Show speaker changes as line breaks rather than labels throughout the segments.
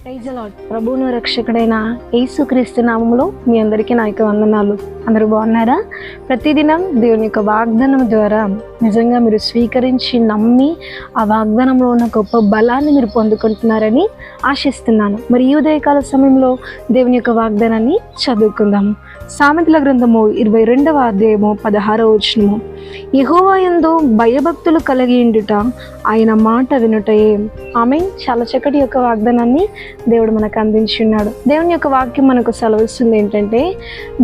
Praise the lord. ప్రభువును రక్షకుడైన యేసుక్రీస్తు నామములో మీ అందరికీ నా యొక్క వందనాలు. అందరూ బాగున్నారా? ప్రతిదినం దేవుని యొక్క వాగ్దానం ద్వారా నిజంగా మీరు స్వీకరించి నమ్మి ఆ వాగ్దానంలో ఉన్న గొప్ప బలాన్ని మీరు పొందుకుంటున్నారని ఆశిస్తున్నాను. మరి ఈ ఉదయకాల సమయంలో దేవుని యొక్క వాగ్దానాన్ని చదువుకుందాము. సామెతల గ్రంథము 22వ అధ్యాయము 16వ వచనము. యెహోవా యందు భయభక్తులు కలిగి ఉండుట ఆయన మాట వినుటయే. ఆమేన్. చాలా చక్కటి యొక్క వాగ్దానాన్ని దేవుడు మనకు అందించున్నాడు. దేవుని యొక్క వాక్యం మనకు సెలవిస్తుంది ఏంటంటే,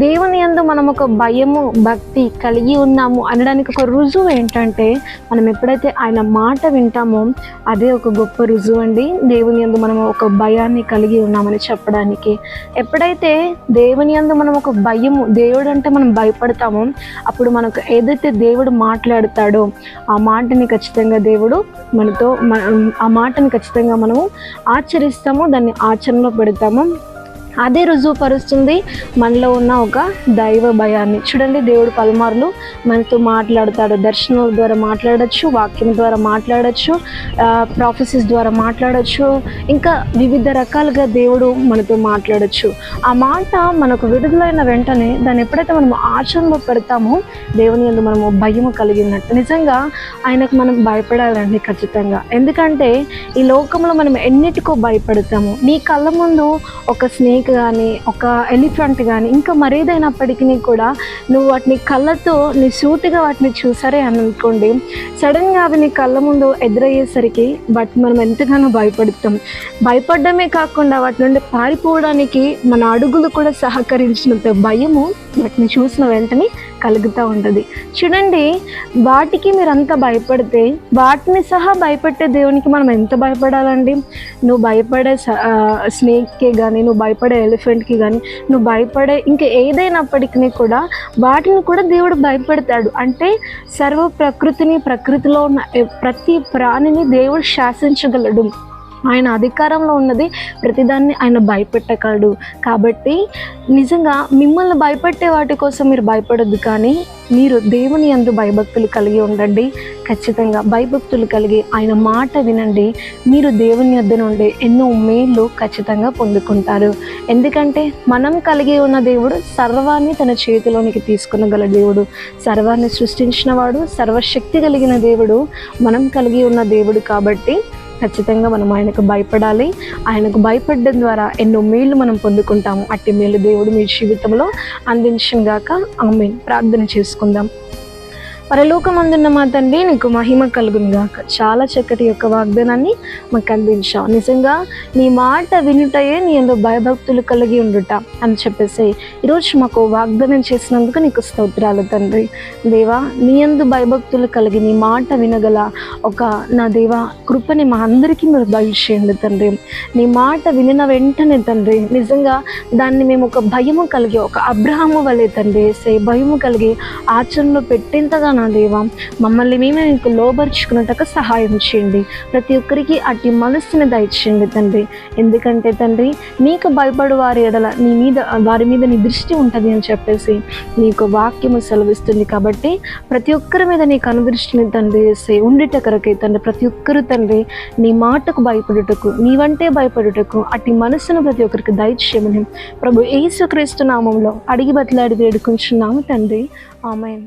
దేవుని యందు మనం ఒక భయము భక్తి కలిగి ఉన్నాము అనడానికి ఒక రుజువు ఏంటంటే, మనం ఎప్పుడైతే ఆయన మాట వింటామో అదే ఒక గొప్ప రుజువు అండి. దేవుని యందు మనం ఒక భయాన్ని కలిగి ఉన్నామని చెప్పడానికి. ఎప్పుడైతే దేవుని యందు మనం ఒక భయము, దేవుడు అంటే మనం భయపడతామో అప్పుడు మనకు ఏదైతే దేవుడు మాట్లాడతాడో ఆ మాటని ఖచ్చితంగా దేవుడు మనతో ఆ మాటని ఖచ్చితంగా మనము ఆచరిస్తాము, దాన్ని ఆచరణలో పెడతాము. అదే రుజువుపరుస్తుంది మనలో ఉన్న ఒక దైవ భయాన్ని. చూడండి, దేవుడు పలుమార్లు మనతో మాట్లాడతాడు. దర్శనం ద్వారా మాట్లాడచ్చు, వాక్యం ద్వారా మాట్లాడచ్చు, ప్రాఫెసెస్ ద్వారా మాట్లాడచ్చు, ఇంకా వివిధ రకాలుగా దేవుడు మనతో మాట్లాడచ్చు. ఆ మాట మనకు విడుదలైన వెంటనే దాన్ని ఎప్పుడైతే మనము ఆచరణలో పెడతామో దేవుని యందు మనము భయము కలిగి ఉన్నట్టు. నిజంగా ఆయనకు మనం భయపడాలండి ఖచ్చితంగా. ఎందుకంటే ఈ లోకంలో మనం ఎన్నిటికో భయపడతాము. నీ కళ్ళ ముందు ఒక స్నేక్ కానీ, ఒక ఎలిఫెంట్ కానీ, ఇంకా మరేదైనప్పటికీ కూడా నువ్వు వాటిని కళ్ళతో నీ సూటిగా వాటిని చూసారే అని అనుకోండి, సడన్గా అవి నీ కళ్ళ ముందు ఎదురయ్యేసరికి వాటిని మనం ఎంతగానో భయపడతాం. భయపడమే కాకుండా వాటి నుండి పారిపోవడానికి మన అడుగులు కూడా సహకరించినంత భయము వాటిని చూసిన వెంటనే కలుగుతూ ఉంటుంది. చూడండి, వాటికి మీరు అంత భయపడితే వాటిని సహా భయపెట్టే దేవునికి మనం ఎంత భయపడాలండి? నువ్వు భయపడే స్నేక్కే కానీ, నువ్వు భయపడే ఎలిఫెంట్కి కానీ, నువ్వు భయపడే ఇంకా ఏదైనప్పటికీ కూడా వాటిని కూడా దేవుడు భయపెడతాడు. అంటే సర్వ ప్రకృతిలో ఉన్న ప్రతి ప్రాణిని దేవుడు శాసించగలడు. ఆయన అధికారంలో ఉన్నది ప్రతిదాన్ని ఆయన భయపెట్టగలడు. కాబట్టి నిజంగా మిమ్మల్ని భయపెట్టే వాటి కోసం మీరు భయపడద్దు, కానీ మీరు దేవుని యందు భయభక్తులు కలిగి ఉండండి. ఖచ్చితంగా భయభక్తులు కలిగి ఆయన మాట వినండి. మీరు దేవుని యొద్ద నుండి ఎన్నో మేళ్ళు ఖచ్చితంగా పొందుకుంటారు. ఎందుకంటే మనం కలిగి ఉన్న దేవుడు సర్వాన్ని తన చేతిలోనికి తీసుకునగల దేవుడు, సర్వాన్ని సృష్టించిన వాడు, సర్వశక్తి కలిగిన దేవుడు మనం కలిగి ఉన్న దేవుడు. కాబట్టి ఖచ్చితంగా మనం ఆయనకు భయపడాలి. ఆయనకు భయపడడం ద్వారా ఎన్నో మేళ్ళు మనం పొందుకుంటాము. అట్టి మేలు దేవుడు మీ జీవితంలో అందించును గాక. ఆమేన్. ప్రార్థన చేసుకుందాం. పరలోకమందున్న మా తండ్రి, నీకు మహిమ కలుగును గాక. చాలా చక్కటి యొక్క వాగ్దానాన్ని మాకు అందించావు. నిజంగా నీ మాట వినుటయే నీ యందు భయభక్తులు కలిగి ఉండుట అని చెప్పేసి ఈరోజు మాకు వాగ్దానం చేసినందుకు నీకు స్తోత్రాలు తండ్రి. దేవా, నీ యందు భయభక్తులు కలిగి నీ మాట వినగల ఒక నా దేవా కృపని మా అందరికీ మీరు దయచేయండి తండ్రి. నీ మాట వినిన వెంటనే తండ్రి నిజంగా దాన్ని మేము ఒక భయము కలిగి, ఒక అబ్రహాము వలె తండ్రి భయము కలిగి ఆచరణలో పెట్టేంతగా నా దేవా మమ్మల్ని మేమే మీకు లోబరుచుకున్నట్టుగా సహాయం చేయండి. ప్రతి ఒక్కరికి అట్టి మనస్సుని దయచేయండి తండ్రి. ఎందుకంటే తండ్రి నీకు భయపడు వారి ఎడల వారి మీద నీ దృష్టి ఉంటుంది అని చెప్పేసి నీకు వాక్యము సెలవిస్తుంది. కాబట్టి ప్రతి ఒక్కరి మీద నీకు అనుదృష్టిని తండ్రి ఉండిట కొరకే తండ్రి ప్రతి ఒక్కరు తండ్రి నీ మాటకు భయపడుటకు, నీవంటే భయపడుటకు అట్టి మనస్సును ప్రతి ఒక్కరికి దయచేయమని ప్రభు యేసుక్రీస్తు నామములో అడిగి బతిలాడి వేడుకుంటున్నాము తండ్రి. ఆమేన్.